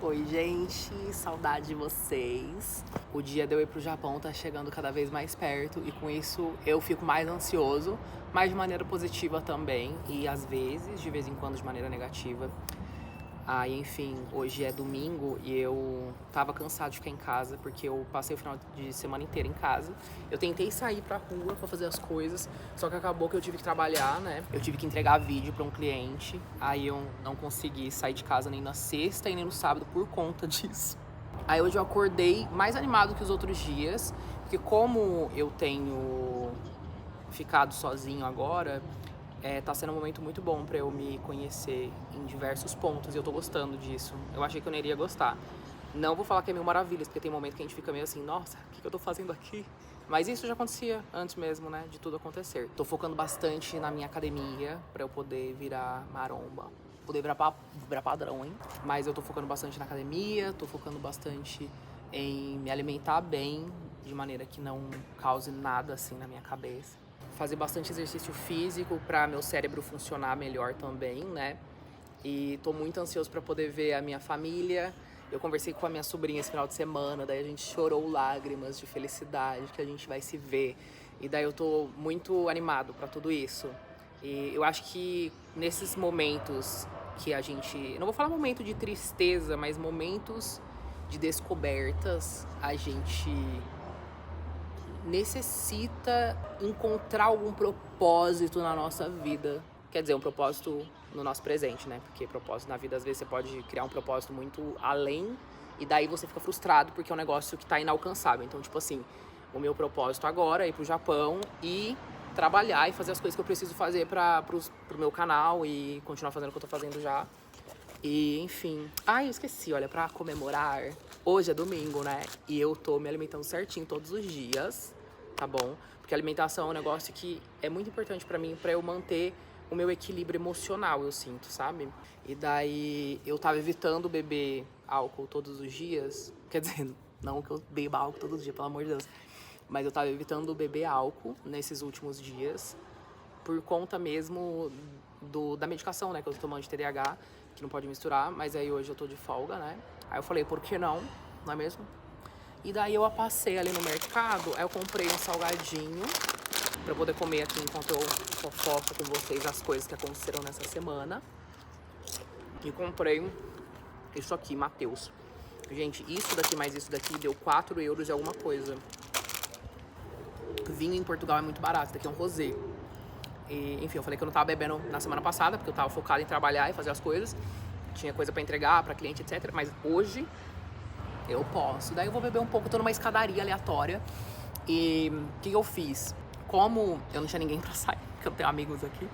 Oi, gente, saudade de vocês. O dia de eu ir pro Japão tá chegando cada vez mais perto e com isso eu fico mais ansioso, mas de maneira positiva também e às vezes, de vez em quando, de maneira negativa. Aí, enfim, hoje é domingo e eu tava cansado de ficar em casa porque eu passei o final de semana inteiro em casa. Eu tentei sair pra rua pra fazer as coisas, só que acabou que eu tive que trabalhar, né? Eu tive que entregar vídeo pra um cliente, aí eu não consegui sair de casa nem na sexta e nem no sábado por conta disso. Aí hoje eu acordei mais animado que os outros dias, porque como eu tenho ficado sozinho agora, tá sendo um momento muito bom pra eu me conhecer em diversos pontos e eu tô gostando disso. Eu achei que eu não iria gostar. Não vou falar que é mil maravilhas, porque tem momento que a gente fica meio assim, nossa, o que eu tô fazendo aqui? Mas isso já acontecia antes mesmo, né, de tudo acontecer. Tô focando bastante na minha academia pra eu poder virar maromba. Poder virar padrão, hein? Mas eu tô focando bastante na academia, tô focando bastante em me alimentar bem, de maneira que não cause nada assim na minha cabeça. Fazer bastante exercício físico para meu cérebro funcionar melhor também, né? E tô muito ansioso para poder ver a minha família. Eu conversei com a minha sobrinha esse final de semana, daí a gente chorou lágrimas de felicidade que a gente vai se ver. E daí eu tô muito animado para tudo isso. E eu acho que nesses momentos que a gente, não vou falar momento de tristeza, mas momentos de descobertas, a gente necessita encontrar algum propósito na nossa vida. Quer dizer, um propósito no nosso presente, né? Porque propósito na vida, às vezes, você pode criar um propósito muito além e daí você fica frustrado porque é um negócio que tá inalcançável. Então, tipo assim, o meu propósito agora é ir pro Japão e trabalhar e fazer as coisas que eu preciso fazer pro meu canal e continuar fazendo o que eu tô fazendo já. E, enfim. Ah, eu esqueci, olha, pra comemorar. Hoje é domingo, né? E eu tô me alimentando certinho todos os dias, tá bom? Porque a alimentação é um negócio que é muito importante pra mim, pra eu manter o meu equilíbrio emocional, eu sinto, sabe? E daí eu tava evitando beber álcool todos os dias. Quer dizer, não que eu beba álcool todos os dias, pelo amor de Deus. Mas eu tava evitando beber álcool nesses últimos dias por conta mesmo da medicação, né, que eu tô tomando de TDAH, que não pode misturar, mas aí hoje eu tô de folga, né? Aí eu falei, por que não? Não é mesmo? E daí eu passei ali no mercado, aí eu comprei um salgadinho pra eu poder comer aqui enquanto eu fofoco com vocês as coisas que aconteceram nessa semana. E comprei isso aqui, Mateus. Gente, isso daqui mais isso daqui deu 4 euros e alguma coisa. Vinho em Portugal é muito barato, isso daqui é um rosé. E, enfim, eu falei que eu não tava bebendo na semana passada, porque eu tava focado em trabalhar e fazer as coisas. Tinha coisa pra entregar, pra cliente, etc. Mas hoje eu posso. Daí eu vou beber um pouco, tô numa escadaria aleatória. E o que eu fiz? Como eu não tinha ninguém pra sair, porque eu não tenho amigos aqui.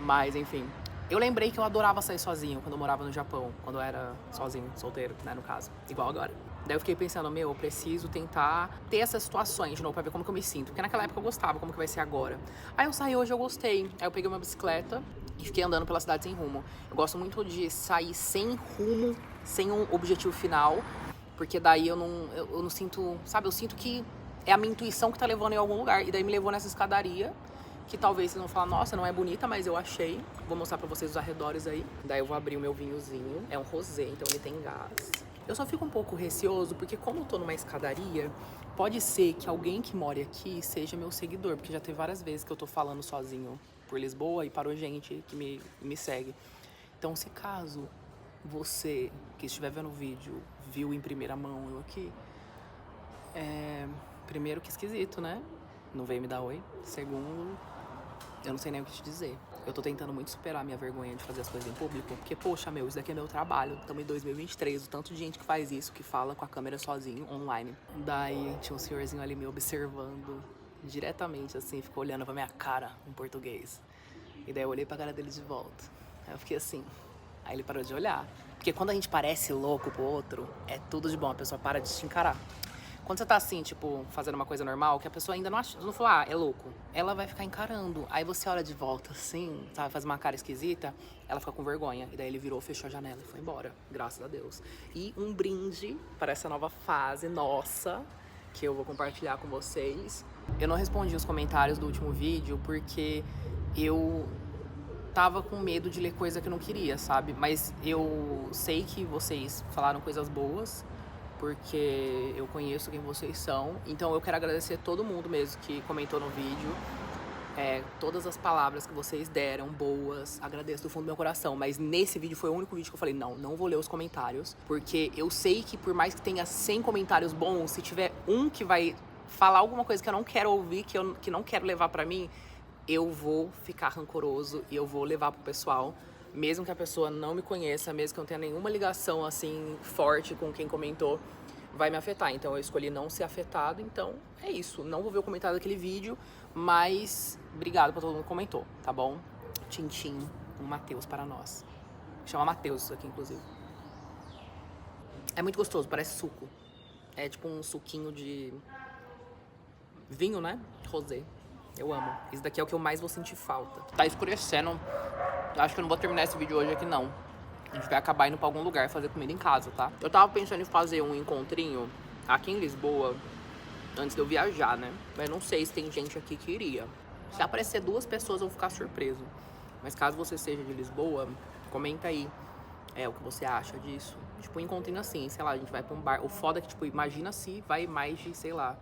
Mas, enfim. Eu lembrei que eu adorava sair sozinho quando eu morava no Japão. Quando eu era sozinho, solteiro, né, no caso. Igual agora. Daí eu fiquei pensando, eu preciso tentar ter essas situações de novo pra ver como que eu me sinto. Porque naquela época eu gostava, como que vai ser agora. Aí eu saí hoje, eu gostei. Aí eu peguei uma bicicleta e fiquei andando pela cidade sem rumo. Eu gosto muito de sair sem rumo, sem um objetivo final. Porque daí eu não sinto, sabe? Eu sinto que é a minha intuição que tá levando em algum lugar. E daí me levou nessa escadaria, que talvez vocês vão falar, nossa, não é bonita, mas eu achei. Vou mostrar pra vocês os arredores aí. Daí eu vou abrir o meu vinhozinho. É um rosé, então ele tem gás. Eu só fico um pouco receoso, porque como eu tô numa escadaria, pode ser que alguém que more aqui seja meu seguidor. Porque já teve várias vezes que eu tô falando sozinho por Lisboa e parou gente que me segue. Então, se caso você que estiver vendo o vídeo viu em primeira mão eu aqui, primeiro que esquisito, né? Não veio me dar oi. Segundo, eu não sei nem o que te dizer. Eu tô tentando muito superar a minha vergonha de fazer as coisas em público, porque, poxa, isso daqui é meu trabalho. Estamos em 2023, o tanto de gente que faz isso, que fala com a câmera sozinho, online. Daí tinha um senhorzinho ali me observando diretamente, assim, ficou olhando pra minha cara em português. E daí eu olhei pra cara dele de volta. Aí eu fiquei assim. Aí ele parou de olhar. Porque quando a gente parece louco pro outro, é tudo de bom, a pessoa para de te encarar. Quando você tá assim, tipo, fazendo uma coisa normal, que a pessoa ainda não falou, é louco. Ela vai ficar encarando. Aí você olha de volta, assim, sabe, faz uma cara esquisita, ela fica com vergonha. E daí ele virou, fechou a janela e foi embora. Graças a Deus. E um brinde para essa nova fase nossa, que eu vou compartilhar com vocês. Eu não respondi os comentários do último vídeo porque eu tava com medo de ler coisa que eu não queria, sabe? Mas eu sei que vocês falaram coisas boas, porque eu conheço quem vocês são. Então eu quero agradecer todo mundo mesmo que comentou no vídeo. Todas as palavras que vocês deram, boas, agradeço do fundo do meu coração. Mas nesse vídeo foi o único vídeo que eu falei, não vou ler os comentários. Porque eu sei que por mais que tenha 100 comentários bons, se tiver um que vai falar alguma coisa que eu não quero ouvir, que não quero levar pra mim, eu vou ficar rancoroso e eu vou levar pro pessoal. Mesmo que a pessoa não me conheça, mesmo que eu não tenha nenhuma ligação assim forte com quem comentou, vai me afetar. Então eu escolhi não ser afetado, então é isso. Não vou ver o comentário daquele vídeo, mas obrigado pra todo mundo que comentou, tá bom? Tintim, um Matheus para nós. Chama Matheus isso aqui, inclusive. É muito gostoso, parece suco. É tipo um suquinho de vinho, né? Rosé. Eu amo. Isso daqui é o que eu mais vou sentir falta. Tá escurecendo. Acho que eu não vou terminar esse vídeo hoje aqui, não. A gente vai acabar indo pra algum lugar fazer comida em casa, tá? Eu tava pensando em fazer um encontrinho aqui em Lisboa antes de eu viajar, né? Mas não sei se tem gente aqui que iria. Se aparecer 2 pessoas, eu vou ficar surpreso. Mas caso você seja de Lisboa, comenta aí o que você acha disso. Tipo, um encontrinho assim, sei lá, a gente vai pra um bar. O foda é que, tipo, imagina se vai mais de, sei lá,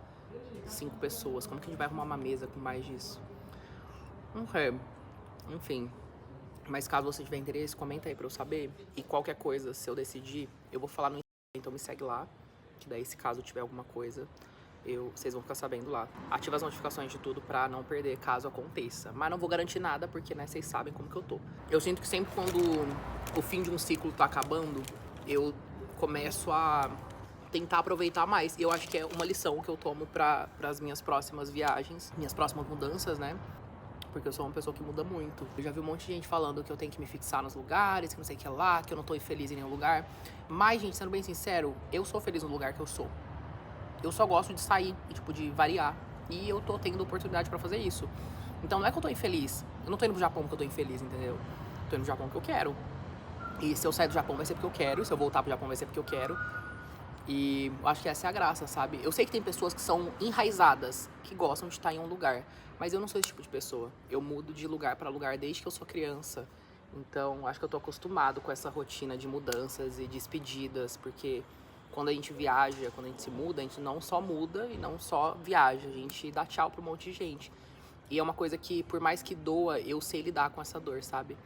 5 pessoas. Como que a gente vai arrumar uma mesa com mais disso? Não sei. Enfim. Mas caso você tiver interesse, comenta aí pra eu saber. E qualquer coisa, se eu decidir, eu vou falar no Instagram, então me segue lá. Que daí, se caso tiver alguma coisa, vocês vão ficar sabendo lá. Ativa as notificações de tudo pra não perder caso aconteça. Mas não vou garantir nada, porque, né, vocês sabem como que eu tô. Eu sinto que sempre quando o fim de um ciclo tá acabando, eu começo a tentar aproveitar mais. E eu acho que é uma lição que eu tomo para as minhas próximas viagens, minhas próximas mudanças, né? Porque eu sou uma pessoa que muda muito. Eu já vi um monte de gente falando que eu tenho que me fixar nos lugares, que não sei o que lá, que eu não tô feliz em nenhum lugar. Mas, gente, sendo bem sincero, eu sou feliz no lugar que eu sou. Eu só gosto de sair e, tipo, de variar. E eu tô tendo oportunidade pra fazer isso. Então não é que eu tô infeliz. Eu não tô indo pro Japão porque eu tô infeliz, entendeu? Eu tô indo pro Japão porque eu quero. E se eu sair do Japão vai ser porque eu quero. E se eu voltar pro Japão vai ser porque eu quero. E eu acho que essa é a graça, sabe? Eu sei que tem pessoas que são enraizadas, que gostam de estar em um lugar. Mas eu não sou esse tipo de pessoa. Eu mudo de lugar pra lugar desde que eu sou criança. Então, acho que eu tô acostumado com essa rotina de mudanças e despedidas. Porque quando a gente viaja, quando a gente se muda, a gente não só muda e não só viaja. A gente dá tchau pra um monte de gente. E é uma coisa que, por mais que doa, eu sei lidar com essa dor, sabe?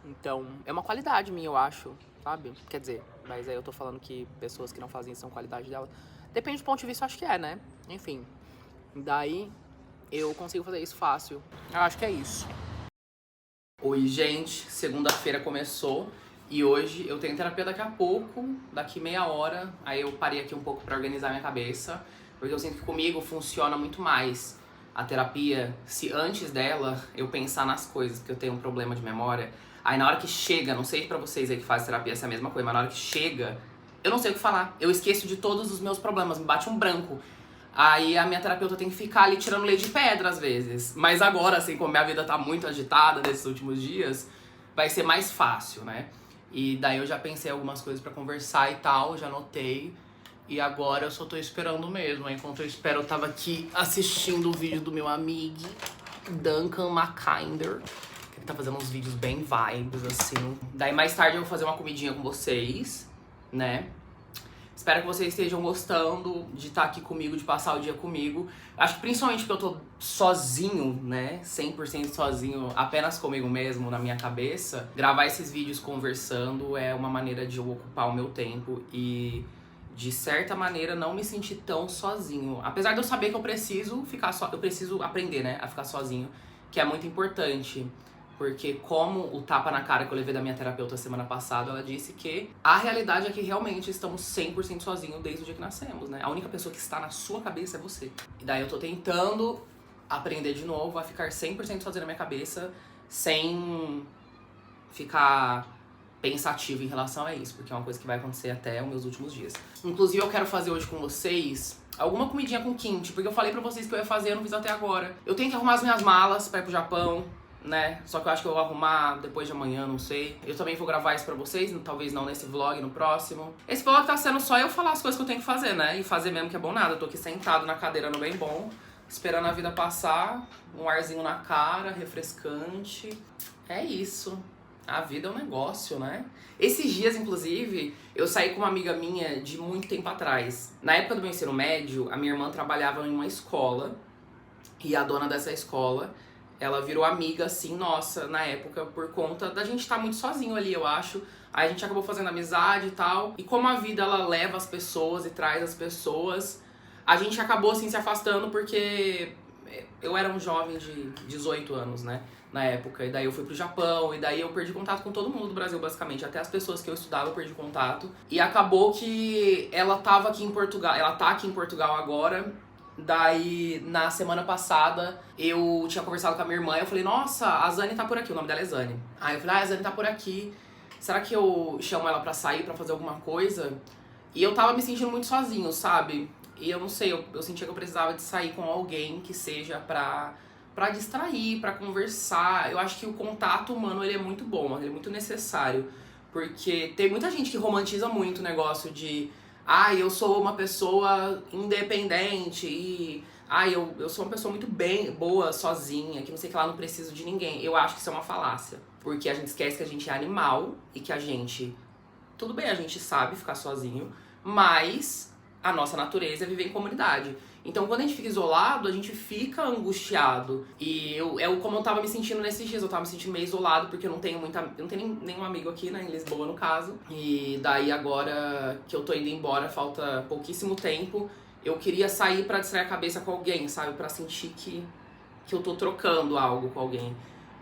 Então, é uma qualidade minha, eu acho, sabe? Quer dizer, mas aí eu tô falando que pessoas que não fazem isso são qualidade dela. Depende do ponto de vista, eu acho que é, né? Enfim. Daí, eu consigo fazer isso fácil. Eu acho que é isso. Oi, gente. Segunda-feira começou. E hoje eu tenho terapia daqui a pouco, daqui meia hora. Aí eu parei aqui um pouco pra organizar minha cabeça. Porque eu sinto que comigo funciona muito mais a terapia se antes dela eu pensar nas coisas, porque eu tenho um problema de memória. Aí na hora que chega, não sei pra vocês aí que fazem terapia se é a mesma coisa, mas na hora que chega, eu não sei o que falar. Eu esqueço de todos os meus problemas, me bate um branco. Aí a minha terapeuta tem que ficar ali tirando leite de pedra às vezes. Mas agora, assim, como minha vida tá muito agitada nesses últimos dias, vai ser mais fácil, né? E daí eu já pensei algumas coisas pra conversar e tal, já anotei. E agora eu só tô esperando mesmo. Enquanto eu espero, eu tava aqui assistindo o vídeo do meu amigo Duncan McKinder. Ele tá fazendo uns vídeos bem vibes, assim. Daí mais tarde eu vou fazer uma comidinha com vocês, né? Espero que vocês estejam gostando de estar aqui comigo, de passar o dia comigo. Acho que principalmente porque eu tô sozinho, né? 100% sozinho, apenas comigo mesmo, na minha cabeça. Gravar esses vídeos conversando é uma maneira de eu ocupar o meu tempo e, de certa maneira, não me sentir tão sozinho. Apesar de eu saber que eu preciso ficar eu preciso aprender, né? A ficar sozinho, que é muito importante. Porque como o tapa na cara que eu levei da minha terapeuta semana passada, ela disse que a realidade é que realmente estamos 100% sozinhos desde o dia que nascemos, né? A única pessoa que está na sua cabeça é você. E daí eu tô tentando aprender de novo a ficar 100% sozinho na minha cabeça, sem ficar pensativo em relação a isso, porque é uma coisa que vai acontecer até os meus últimos dias. Inclusive eu quero fazer hoje com vocês alguma comidinha com kimchi, porque eu falei pra vocês que eu ia fazer, eu não fiz até agora. Eu tenho que arrumar as minhas malas pra ir pro Japão, né? Só que eu acho que eu vou arrumar depois de amanhã, não sei. Eu também vou gravar isso pra vocês, talvez não nesse vlog, no próximo. Esse vlog tá sendo só eu falar as coisas que eu tenho que fazer, né? E fazer mesmo que é bom nada. Eu tô aqui sentado na cadeira no bem bom, esperando a vida passar, um arzinho na cara, refrescante. É isso. A vida é um negócio, né? Esses dias, inclusive, eu saí com uma amiga minha de muito tempo atrás. Na época do meu ensino médio, a minha irmã trabalhava em uma escola e a dona dessa escola, ela virou amiga, assim, nossa, na época, por conta da gente estar muito sozinho ali, eu acho. Aí a gente acabou fazendo amizade e tal. E como a vida, ela leva as pessoas e traz as pessoas, a gente acabou, assim, se afastando porque eu era um jovem de 18 anos, né? Na época, e daí eu fui pro Japão, e daí eu perdi contato com todo mundo do Brasil, basicamente. Até as pessoas que eu estudava eu perdi contato. E acabou que ela tava aqui em Portugal, ela tá aqui em Portugal agora. Daí, na semana passada, eu tinha conversado com a minha irmã e eu falei, nossa, a Zane tá por aqui, o nome dela é Zane. Aí eu falei, a Zane tá por aqui, será que eu chamo ela pra sair, pra fazer alguma coisa? E eu tava me sentindo muito sozinho, sabe? E eu não sei, eu sentia que eu precisava de sair com alguém que seja pra distrair, pra conversar. Eu acho que o contato humano, ele é muito bom, ele é muito necessário. Porque tem muita gente que romantiza muito o negócio de eu sou uma pessoa independente e eu sou uma pessoa muito boa sozinha, que não sei o que lá, não preciso de ninguém. Eu acho que isso é uma falácia. Porque a gente esquece que a gente é animal e que a gente... Tudo bem, a gente sabe ficar sozinho, mas a nossa natureza é viver em comunidade. Então, quando a gente fica isolado, a gente fica angustiado. E como eu tava me sentindo nesses dias, eu tava me sentindo meio isolado, porque eu não tenho nenhum amigo aqui, né, em Lisboa, no caso. E daí, agora que eu tô indo embora, falta pouquíssimo tempo, eu queria sair pra distrair a cabeça com alguém, sabe? Pra sentir que eu tô trocando algo com alguém.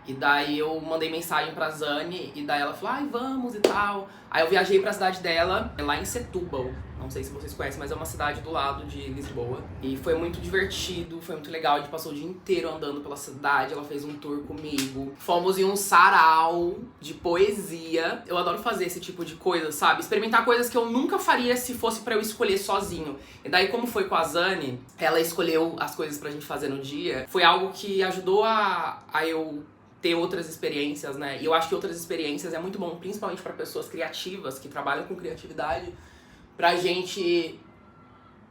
E daí eu mandei mensagem pra Zane, e daí ela falou, vamos e tal. Aí eu viajei pra cidade dela, lá em Setúbal. Não sei se vocês conhecem, mas é uma cidade do lado de Lisboa. E foi muito divertido, foi muito legal. A gente passou o dia inteiro andando pela cidade, ela fez um tour comigo. Fomos em um sarau de poesia. Eu adoro fazer esse tipo de coisa, sabe? Experimentar coisas que eu nunca faria se fosse pra eu escolher sozinho. E daí, como foi com a Zane, ela escolheu as coisas pra gente fazer no dia. Foi algo que ajudou a eu ter outras experiências, né? E eu acho que outras experiências é muito bom, principalmente pra pessoas criativas, que trabalham com criatividade, pra gente,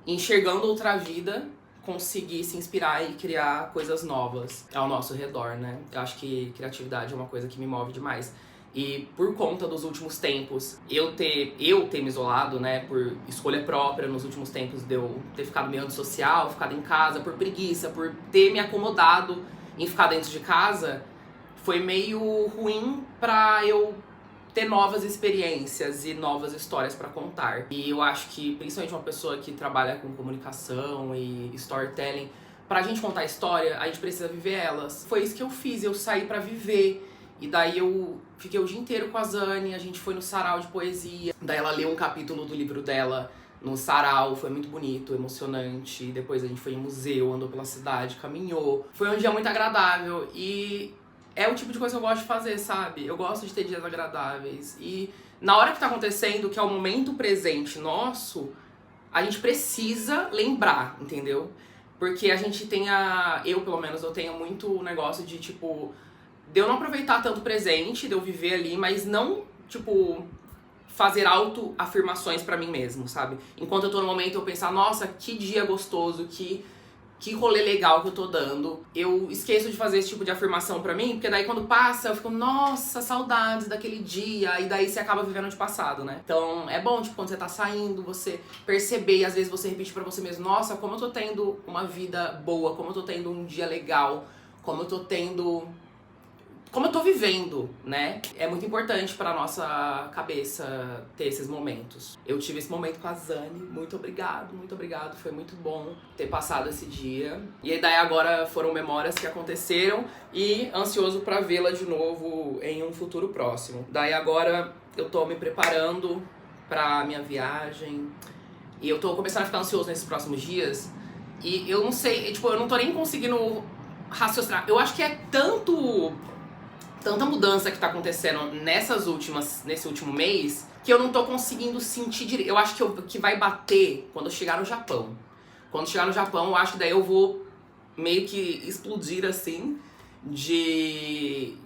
enxergando outra vida, conseguir se inspirar e criar coisas novas ao nosso redor, né? Eu acho que criatividade é uma coisa que me move demais. E por conta dos últimos tempos, eu ter me isolado, né, por escolha própria, nos últimos tempos de eu ter ficado meio antissocial, ficado em casa, por preguiça, por ter me acomodado em ficar dentro de casa, foi meio ruim pra eu ter novas experiências e novas histórias pra contar. E eu acho que, principalmente uma pessoa que trabalha com comunicação e storytelling, pra gente contar história, a gente precisa viver elas. Foi isso que eu fiz, eu saí pra viver. E daí eu fiquei o dia inteiro com a Zane, a gente foi no sarau de poesia. Daí ela leu um capítulo do livro dela no sarau, foi muito bonito, emocionante. Depois a gente foi em museu, andou pela cidade, caminhou. Foi um dia muito agradável e é o tipo de coisa que eu gosto de fazer, sabe? Eu gosto de ter dias agradáveis. E na hora que tá acontecendo, que é o momento presente nosso, a gente precisa lembrar, entendeu? Porque a gente tem eu pelo menos, eu tenho muito o negócio de, tipo, de eu não aproveitar tanto o presente, de eu viver ali, mas não, tipo, fazer autoafirmações pra mim mesmo, sabe? Enquanto eu tô no momento, eu pensar, nossa, que dia gostoso, que rolê legal que eu tô dando. Eu esqueço de fazer esse tipo de afirmação pra mim, porque daí quando passa, eu fico, nossa, saudades daquele dia, e daí você acaba vivendo de passado, né? Então, é bom, tipo, quando você tá saindo, você perceber, e às vezes você repete pra você mesmo, nossa, como eu tô tendo uma vida boa, como eu tô tendo um dia legal, como eu tô vivendo, né? É muito importante pra nossa cabeça ter esses momentos. Eu tive esse momento com a Zane, muito obrigado. Foi muito bom ter passado esse dia. E daí agora foram memórias que aconteceram e ansioso pra vê-la de novo em um futuro próximo. Daí agora eu tô me preparando pra minha viagem e eu tô começando a ficar ansioso nesses próximos dias. E eu não sei, tipo, eu não tô nem conseguindo raciocinar. Eu acho que é tanta mudança que tá acontecendo nesse último mês, que eu não tô conseguindo sentir direito. Eu acho que vai bater quando eu chegar no Japão. Quando chegar no Japão, eu acho que daí eu vou meio que explodir, assim, de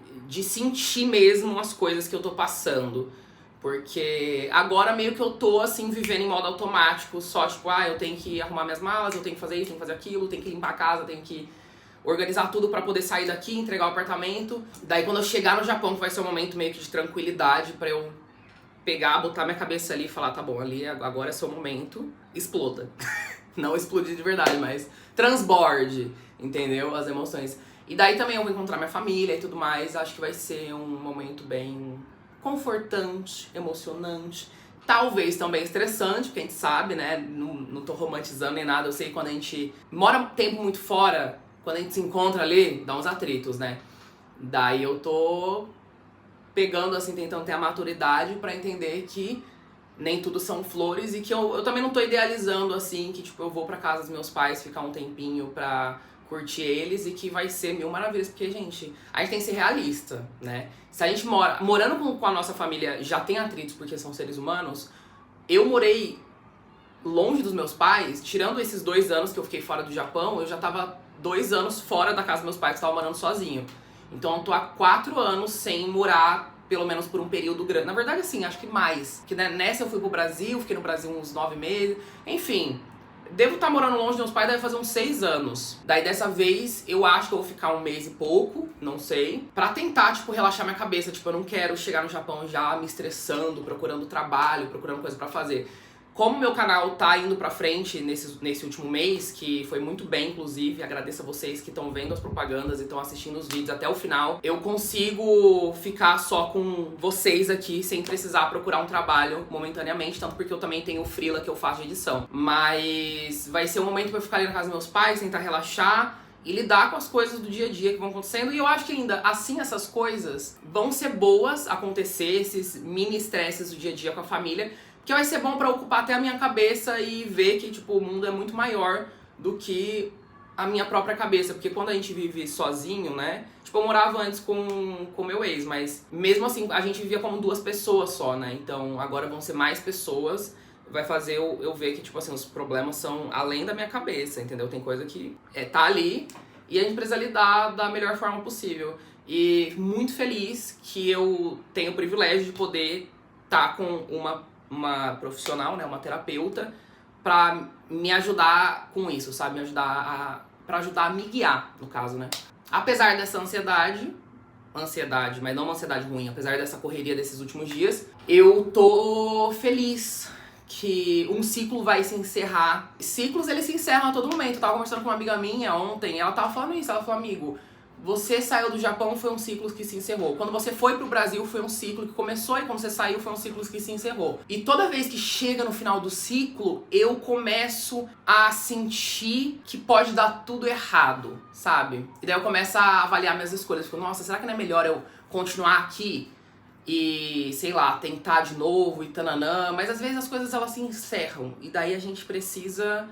sentir mesmo as coisas que eu tô passando. Porque agora meio que eu tô, assim, vivendo em modo automático, só tipo, eu tenho que arrumar minhas malas, eu tenho que fazer isso, tenho que fazer aquilo, tenho que limpar a casa, tenho que organizar tudo pra poder sair daqui, entregar o apartamento. Daí quando eu chegar no Japão, que vai ser um momento meio que de tranquilidade pra eu pegar, botar minha cabeça ali e falar, tá bom, ali agora é seu momento, exploda. Não explodir de verdade, mas transborde, entendeu? As emoções. E daí também eu vou encontrar minha família e tudo mais. Acho que vai ser um momento bem confortante, emocionante. Talvez também estressante, porque a gente sabe, né? Não tô romantizando nem nada. Eu sei que quando a gente mora tempo muito fora, quando a gente se encontra ali, dá uns atritos, né? Daí eu tô pegando, assim, tentando ter a maturidade pra entender que nem tudo são flores e que eu também não tô idealizando, assim, que, tipo, eu vou pra casa dos meus pais ficar um tempinho pra curtir eles e que vai ser mil maravilhas, porque, gente, a gente tem que ser realista, né? Se a gente morando com a nossa família já tem atritos porque são seres humanos, eu morei longe dos meus pais, tirando esses 2 anos que eu fiquei fora do Japão, eu já tava 2 anos fora da casa dos meus pais, que tava morando sozinho. Então eu tô há 4 anos sem morar, pelo menos por um período grande. Na verdade, assim, acho que mais. Que nessa eu fui pro Brasil, fiquei no Brasil uns 9 meses. Enfim, devo estar morando longe dos meus pais, deve fazer uns 6 anos. Daí dessa vez eu acho que eu vou ficar 1 mês e pouco, não sei, pra tentar, tipo, relaxar minha cabeça. Tipo, eu não quero chegar no Japão já me estressando, procurando trabalho, procurando coisa pra fazer. Como meu canal tá indo pra frente nesse último mês, que foi muito bem, inclusive, agradeço a vocês que estão vendo as propagandas e estão assistindo os vídeos até o final, eu consigo ficar só com vocês aqui, sem precisar procurar um trabalho momentaneamente, tanto porque eu também tenho o freela que eu faço de edição. Mas vai ser um momento pra eu ficar ali na casa dos meus pais, tentar relaxar e lidar com as coisas do dia a dia que vão acontecendo. E eu acho que ainda assim essas coisas vão ser boas acontecer, esses mini estresses do dia a dia com a família, que vai ser bom pra ocupar até a minha cabeça e ver que, tipo, o mundo é muito maior do que a minha própria cabeça. Porque quando a gente vive sozinho, né? Tipo, eu morava antes com meu ex, mas mesmo assim a gente vivia como 2 pessoas só, né? Então agora vão ser mais pessoas, vai fazer eu ver que, tipo assim, os problemas são além da minha cabeça, entendeu? Tem coisa que tá ali e a gente precisa lidar da melhor forma possível. E muito feliz que eu tenho o privilégio de poder estar com uma profissional, né, uma terapeuta, pra me ajudar com isso, sabe? Pra ajudar a me guiar, no caso, né? Apesar dessa ansiedade, mas não uma ansiedade ruim, apesar dessa correria desses últimos dias, eu tô feliz que um ciclo vai se encerrar. Ciclos, eles se encerram a todo momento. Eu tava conversando com uma amiga minha ontem, ela tava falando isso, ela falou, amigo, você saiu do Japão, foi um ciclo que se encerrou. Quando você foi pro Brasil, foi um ciclo que começou, e quando você saiu, foi um ciclo que se encerrou. E toda vez que chega no final do ciclo, eu começo a sentir que pode dar tudo errado, sabe? E daí eu começo a avaliar minhas escolhas. Fico, nossa, será que não é melhor eu continuar aqui e, sei lá, tentar de novo e tananã? Mas às vezes as coisas, elas se encerram. E daí a gente precisa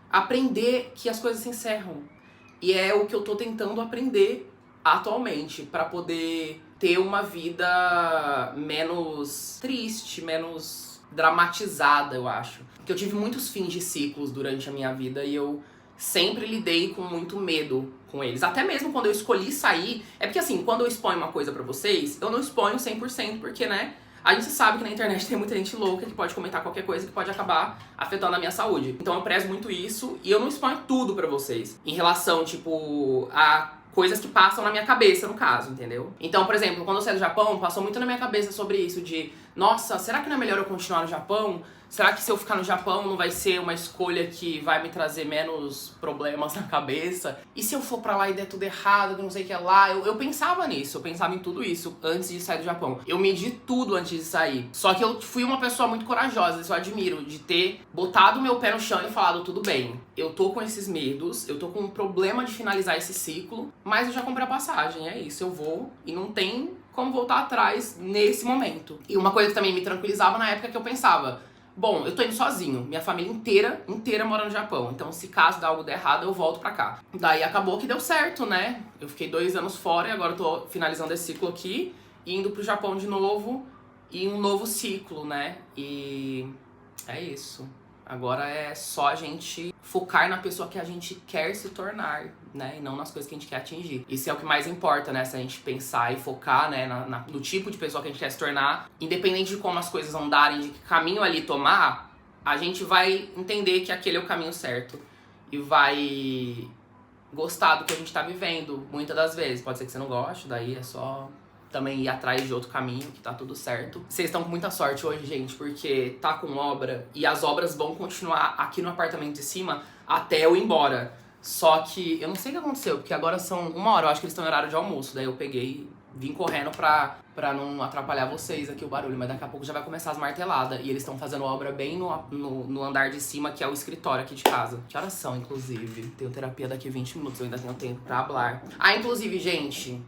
aprender que as coisas se encerram. E é o que eu tô tentando aprender atualmente, pra poder ter uma vida menos triste, menos dramatizada, eu acho. Porque eu tive muitos fins de ciclos durante a minha vida e eu sempre lidei com muito medo com eles. Até mesmo quando eu escolhi sair, é porque assim, quando eu exponho uma coisa pra vocês, eu não exponho 100%, porque, né, a gente sabe que na internet tem muita gente louca que pode comentar qualquer coisa que pode acabar afetando a minha saúde. Então eu prezo muito isso e eu não exponho tudo pra vocês. Em relação, tipo, a coisas que passam na minha cabeça, no caso, entendeu? Então, por exemplo, quando eu saí do Japão, passou muito na minha cabeça sobre isso de, nossa, será que não é melhor eu continuar no Japão? Será que se eu ficar no Japão não vai ser uma escolha que vai me trazer menos problemas na cabeça? E se eu for pra lá e der tudo errado, que não sei o que é lá? Eu pensava nisso, eu pensava em tudo isso antes de sair do Japão. Eu medi tudo antes de sair. Só que eu fui uma pessoa muito corajosa, isso eu admiro, de ter botado o meu pé no chão e falado, tudo bem, eu tô com esses medos, eu tô com um problema de finalizar esse ciclo, mas eu já comprei a passagem, é isso, eu vou e não tem como voltar atrás nesse momento. E uma coisa que também me tranquilizava na época é que eu pensava, bom, eu tô indo sozinho, minha família inteira mora no Japão, então se caso dar algo der errado, eu volto pra cá. Daí acabou que deu certo, né? Eu fiquei 2 anos fora e agora eu tô finalizando esse ciclo aqui, indo pro Japão de novo, e um novo ciclo, né? E é isso. Agora é só a gente focar na pessoa que a gente quer se tornar, né? E não nas coisas que a gente quer atingir. Isso é o que mais importa, né? Se a gente pensar e focar, né, no tipo de pessoa que a gente quer se tornar, independente de como as coisas andarem, de que caminho ali tomar, a gente vai entender que aquele é o caminho certo. E vai gostar do que a gente tá vivendo, muitas das vezes. Pode ser que você não goste, daí é só também ir atrás de outro caminho, que tá tudo certo. Vocês estão com muita sorte hoje, gente, porque tá com obra e as obras vão continuar aqui no apartamento de cima até eu ir embora. Só que eu não sei o que aconteceu, porque agora são 1 hora, eu acho que eles estão em horário de almoço. Daí eu peguei, vim correndo pra não atrapalhar vocês aqui o barulho, mas daqui a pouco já vai começar as marteladas. E eles estão fazendo obra bem no andar de cima, que é o escritório aqui de casa. Que horas são, inclusive? Tenho terapia daqui a 20 minutos, eu ainda tenho tempo pra falar. Ah, inclusive, gente,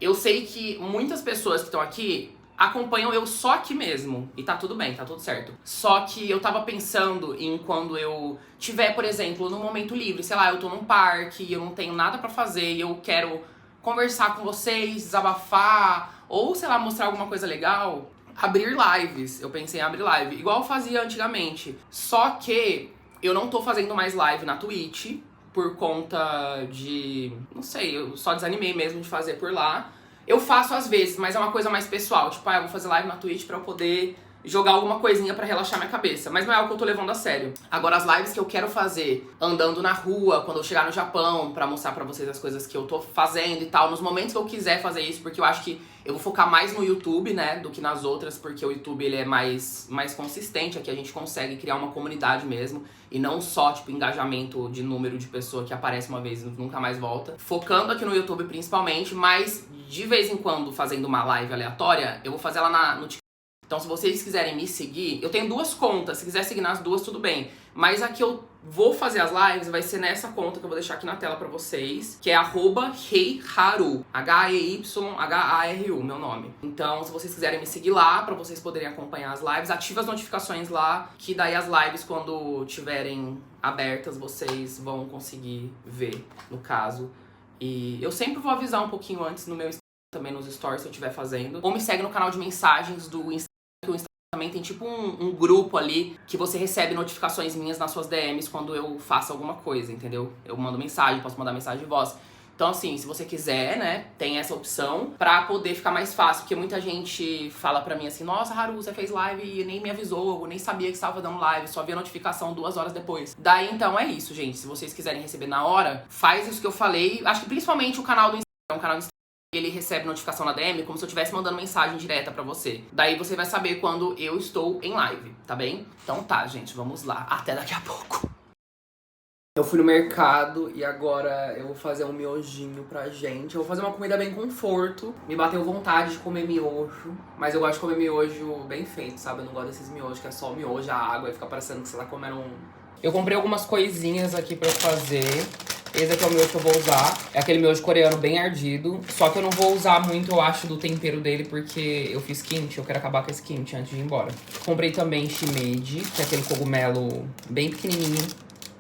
eu sei que muitas pessoas que estão aqui acompanham eu só aqui mesmo. E tá tudo bem, tá tudo certo. Só que eu tava pensando em quando eu tiver, por exemplo, num momento livre, sei lá, eu tô num parque, eu não tenho nada pra fazer e eu quero conversar com vocês, desabafar, ou, sei lá, mostrar alguma coisa legal, abrir lives. Eu pensei em abrir live, igual eu fazia antigamente. Só que eu não tô fazendo mais live na Twitch, por conta de... não sei, eu só desanimei mesmo de fazer por lá. Eu faço às vezes, mas é uma coisa mais pessoal. Tipo, eu vou fazer live na Twitch pra eu poder jogar alguma coisinha pra relaxar minha cabeça. Mas não é algo que eu tô levando a sério. Agora, as lives que eu quero fazer andando na rua, quando eu chegar no Japão, pra mostrar pra vocês as coisas que eu tô fazendo e tal, nos momentos que eu quiser fazer isso, porque eu acho que eu vou focar mais no YouTube, né, do que nas outras, porque o YouTube, ele é mais consistente, aqui a gente consegue criar uma comunidade mesmo, e não só, tipo, engajamento de número de pessoa que aparece uma vez e nunca mais volta. Focando aqui no YouTube principalmente, mas de vez em quando fazendo uma live aleatória, eu vou fazer ela no TikTok. Então, se vocês quiserem me seguir, eu tenho 2 contas. Se quiser seguir nas 2, tudo bem. Mas a que eu vou fazer as lives vai ser nessa conta que eu vou deixar aqui na tela pra vocês, que é @heiharu. HEYHARU, meu nome. Então, se vocês quiserem me seguir lá, pra vocês poderem acompanhar as lives, ativa as notificações lá, que daí as lives, quando tiverem abertas, vocês vão conseguir ver, no caso. E eu sempre vou avisar um pouquinho antes no meu Instagram, também nos stories, se eu estiver fazendo. Ou me segue no canal de mensagens do Instagram, que o Instagram também tem tipo um grupo ali que você recebe notificações minhas nas suas DMs quando eu faço alguma coisa, entendeu? Eu mando mensagem, posso mandar mensagem de voz. Então, assim, se você quiser, né, tem essa opção pra poder ficar mais fácil. Porque muita gente fala pra mim assim, nossa, Haru, você fez live e nem me avisou, eu nem sabia que estava dando live, só vi a notificação 2 horas depois. Daí, então, é isso, gente. Se vocês quiserem receber na hora, faz isso que eu falei. Acho que principalmente o canal do Instagram, ele recebe notificação na DM como se eu estivesse mandando mensagem direta pra você. Daí você vai saber quando eu estou em live, tá bem? Então tá, gente, vamos lá. Até daqui a pouco. Eu fui no mercado e agora eu vou fazer um miojinho pra gente. Eu vou fazer uma comida bem conforto. Me bateu vontade de comer miojo, mas eu gosto de comer miojo bem feito, sabe? Eu não gosto desses miojos que é só o miojo, a água, e fica parecendo que você tá comendo um... Eu comprei algumas coisinhas aqui pra eu fazer. Esse aqui é o miojo que eu vou usar. É aquele miojo coreano bem ardido. Só que eu não vou usar muito, eu acho, do tempero dele, porque eu fiz kimchi. Eu quero acabar com esse kimchi antes de ir embora. Comprei também shimeji, que é aquele cogumelo bem pequenininho,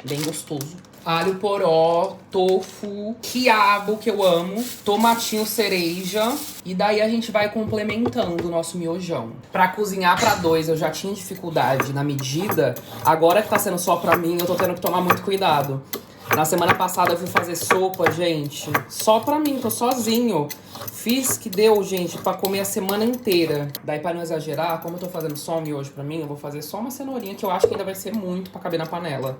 bem gostoso. Alho poró, tofu, quiabo, que eu amo, tomatinho cereja. E daí a gente vai complementando o nosso miojão. Pra cozinhar pra 2 eu já tinha dificuldade na medida. Agora que tá sendo só pra mim, eu tô tendo que tomar muito cuidado. Na semana passada eu fui fazer sopa, gente, só pra mim, tô sozinho. Fiz que deu, gente, pra comer a semana inteira. Daí, pra não exagerar, como eu tô fazendo só um miojo pra mim, eu vou fazer só uma cenourinha, que eu acho que ainda vai ser muito pra caber na panela.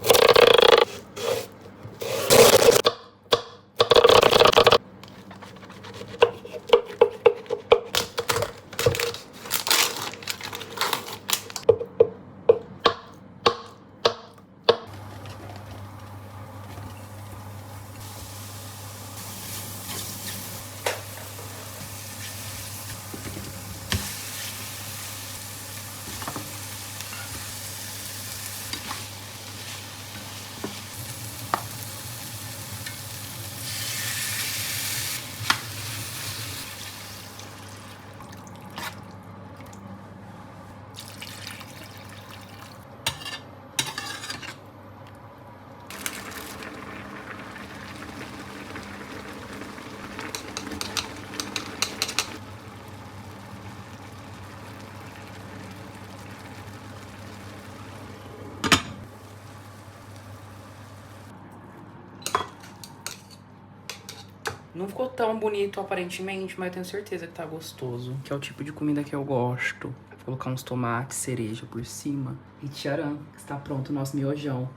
Não ficou tão bonito aparentemente, mas eu tenho certeza que tá gostoso. Que é o tipo de comida que eu gosto. Vou colocar uns tomates, cereja por cima. E tcharam, está pronto o nosso miojão.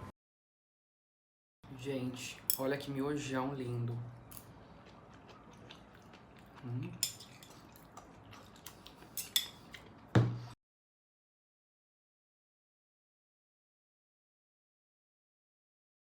Gente, olha que miojão lindo.